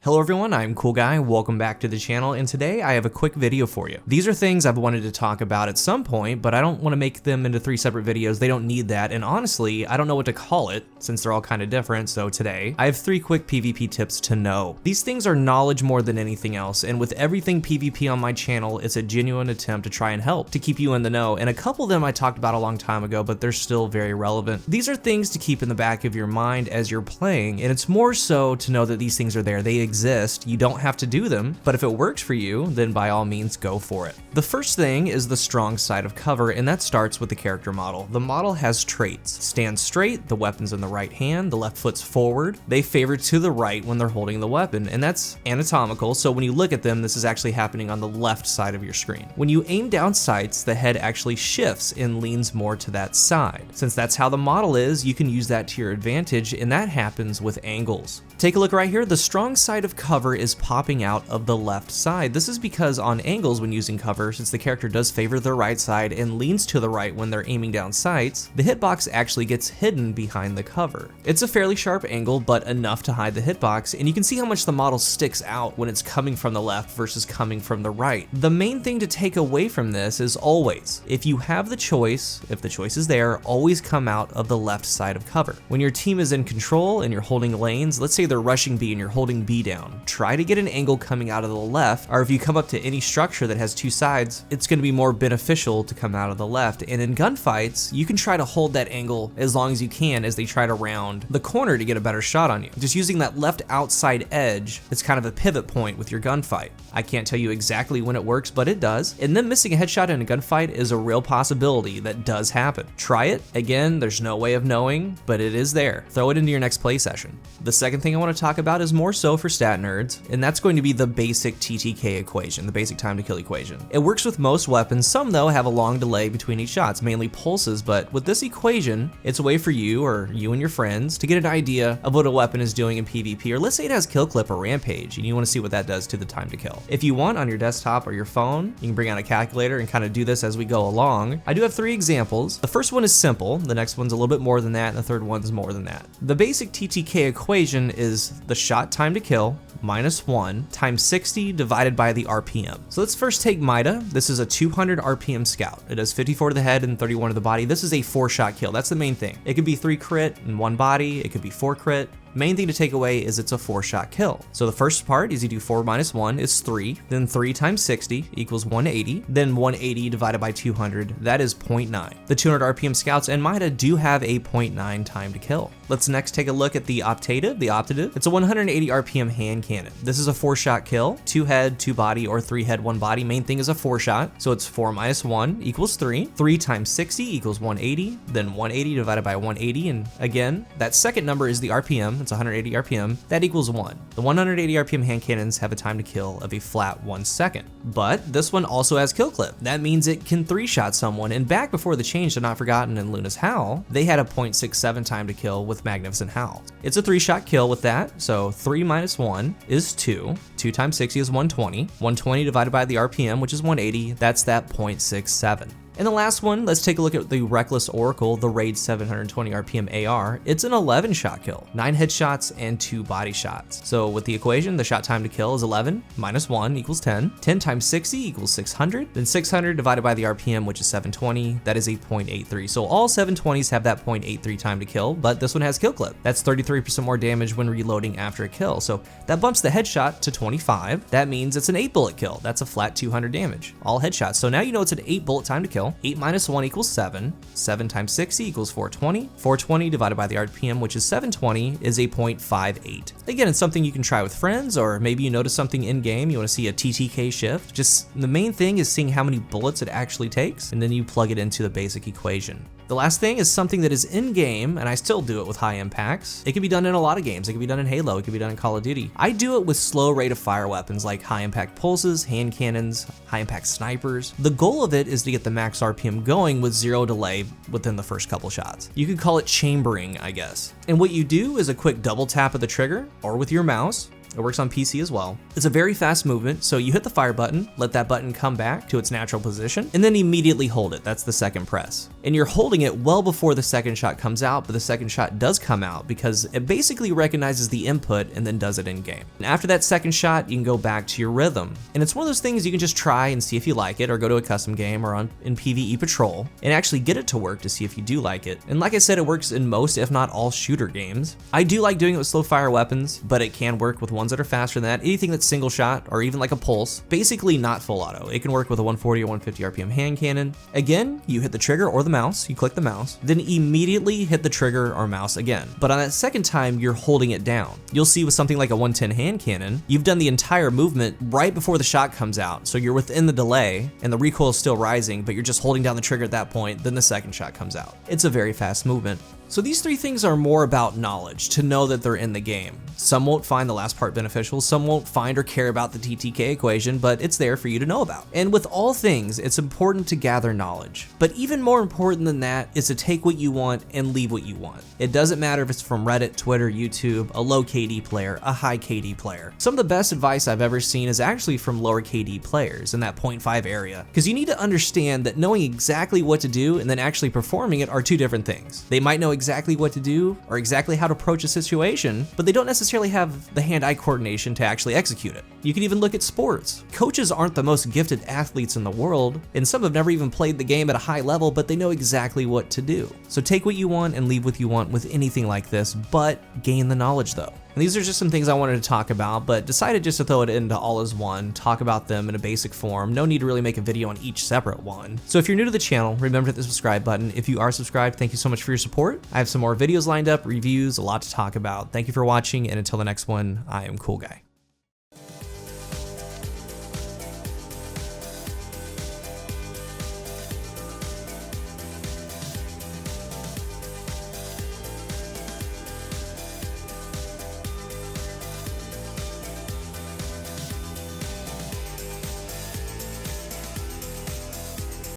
Hello everyone, I'm CoolGuy, welcome back to the channel, and today I have a quick video for you. These are things I've wanted to talk about at some point, but I don't want to make them into 3 separate videos. They don't need that, and honestly, I don't know what to call it, since they're all kind of different, so today, I have 3 quick PvP tips to know. These things are knowledge more than anything else, and with everything PvP on my channel, it's a genuine attempt to try and help, to keep you in the know, and a couple of them I talked about a long time ago, but they're still very relevant. These are things to keep in the back of your mind as you're playing, and it's more so to know that these things are there. They exist. You don't have to do them, but if it works for you, then by all means go for it. The first thing is the strong side of cover, and that starts with the character model. The model has traits. Stand straight, the weapon's in the right hand, the left foot's forward. They favor to the right when they're holding the weapon, and that's anatomical, so when you look at them, this is actually happening on the left side of your screen. When you aim down sights, the head actually shifts and leans more to that side. Since that's how the model is, you can use that to your advantage, and that happens with angles. Take a look right here. The strong side of cover is popping out of the left side. This is because on angles when using cover, since the character does favor the right side and leans to the right when they're aiming down sights, the hitbox actually gets hidden behind the cover. It's a fairly sharp angle, but enough to hide the hitbox, and you can see how much the model sticks out when it's coming from the left versus coming from the right. The main thing to take away from this is always, if you have the choice, if the choice is there, always come out of the left side of cover. When your team is in control and you're holding lanes, let's say they're rushing B and you're holding B down, try to get an angle coming out of the left, or if you come up to any structure that has 2 sides, it's going to be more beneficial to come out of the left. And in gunfights, you can try to hold that angle as long as you can as they try to round the corner to get a better shot on you. Just using that left outside edge, it's kind of a pivot point with your gunfight. I can't tell you exactly when it works, but it does. And then missing a headshot in a gunfight is a real possibility that does happen. Try it. Again, there's no way of knowing, but it is there. Throw it into your next play session. The second thing I want to talk about is more so for stat nerds, and that's going to be the basic Ttk equation, the basic time to kill equation. It works with most weapons. Some though have a long delay between each shots, mainly pulses, but with this equation, it's a way for you or you and your friends to get an idea of what a weapon is doing in PvP, or let's say it has kill clip or rampage, and you want to see what that does to the time to kill. If you want, on your desktop or your phone, you can bring out a calculator and kind of do this as we go along. I do have 3 examples. The first one is simple, the next one's a little bit more than that, and the third one's more than that. The basic Ttk equation is the shot time to kill minus 1 times 60 divided by the RPM. So let's first take Mida. This is a 200 RPM scout. It does 54 to the head and 31 to the body. This is a 4-shot kill. That's the main thing. It could be 3 crit and 1 body. It could be 4 crit. Main thing to take away is it's a 4-shot kill. So the first part is you do 4 minus 1 is 3, then 3 times 60 equals 180, then 180 divided by 200, that is 0.9. The 200 RPM scouts and Mida do have a 0.9 time to kill. Let's next take a look at the optative. It's a 180 RPM hand cannon. This is a 4-shot kill, 2 head, 2 body, or 3 head, 1 body. Main thing is a 4-shot, so it's 4 minus 1 equals 3, 3 times 60 equals 180, then 180 divided by 180, and again, that second number is the RPM. It's 180 RPM, that equals 1. The 180 RPM hand cannons have a time to kill of a flat 1 second. But this one also has kill clip. That means it can 3-shot someone, and back before the change to Not Forgotten and Luna's Howl, they had a 0.67 time to kill with Magnificent Howl. It's a 3-shot kill with that, so 3 minus 1 is 2. 2 times 60 is 120. 120 divided by the RPM, which is 180, that's that 0.67. And the last one, let's take a look at the Reckless Oracle, the Raid 720 RPM AR. It's an 11-shot kill, 9 headshots and 2 body shots. So with the equation, the shot time to kill is 11 minus 1 equals 10. 10 times 60 equals 600. Then 600 divided by the RPM, which is 720, that is a 0.83. So all 720s have that 0.83 time to kill, but this one has kill clip. That's 33% more damage when reloading after a kill. So that bumps the headshot to 25. That means it's an 8-bullet kill. That's a flat 200 damage, all headshots. So now you know it's an 8-bullet time to kill. 8 minus 1 equals 7. 7 times 60 equals 420. 420 divided by the RPM, which is 720, is a 0.58. Again, it's something you can try with friends, or maybe you notice something in game, you want to see a Ttk shift. Just the main thing is seeing how many bullets it actually takes, and then you plug it into the basic equation. The last thing is something that is in game, and I still do it with high impacts. It can be done in a lot of games. It can be done in Halo. It can be done in Call of Duty. I do it with slow rate of fire weapons like high impact pulses, hand cannons, high impact snipers. The goal of it is to get the max RPM going with 0 delay within the first couple shots. You could call it chambering, I guess. And what you do is a quick double tap of the trigger or with your mouse, It works on PC as well. It's a very fast movement, so you hit the fire button, let that button come back to its natural position, and then immediately hold it. That's the second press. And you're holding it well before the second shot comes out, but the second shot does come out because it basically recognizes the input and then does it in game. And after that second shot, you can go back to your rhythm. And it's one of those things you can just try and see if you like it, or go to a custom game or in PvE Patrol and actually get it to work to see if you do like it. And like I said, it works in most, if not all, shooter games. I do like doing it with slow fire weapons, but it can work with ones that are faster than that. Anything that's single shot or even like a pulse, basically not full auto. It can work with a 140 or 150 RPM hand cannon. Again, you hit the trigger or the mouse, you click the mouse, then immediately hit the trigger or mouse again. But on that second time, you're holding it down. You'll see with something like a 110 hand cannon, you've done the entire movement right before the shot comes out. So you're within the delay and the recoil is still rising, but you're just holding down the trigger at that point, then the second shot comes out. It's a very fast movement. So these three things are more about knowledge, to know that they're in the game. Some won't find the last part beneficial, some won't find or care about the Ttk equation, but it's there for you to know about. And with all things, it's important to gather knowledge. But even more important than that is to take what you want and leave what you want. It doesn't matter if it's from Reddit, Twitter, YouTube, a low KD player, a high KD player. Some of the best advice I've ever seen is actually from lower KD players in that 0.5 area. Because you need to understand that knowing exactly what to do and then actually performing it are two different things. They might know exactly what to do or exactly how to approach a situation, but they don't necessarily have the hand-eye coordination to actually execute it. You can even look at sports. Coaches aren't the most gifted athletes in the world, and some have never even played the game at a high level, but they know exactly what to do. So take what you want and leave what you want with anything like this, but gain the knowledge though. And these are just some things I wanted to talk about, but decided just to throw it into all as one, talk about them in a basic form. No need to really make a video on each separate one. So if you're new to the channel, remember to hit the subscribe button. If you are subscribed, thank you so much for your support. I have some more videos lined up, reviews, a lot to talk about. Thank you for watching, and until the next one, I am CoolGuy.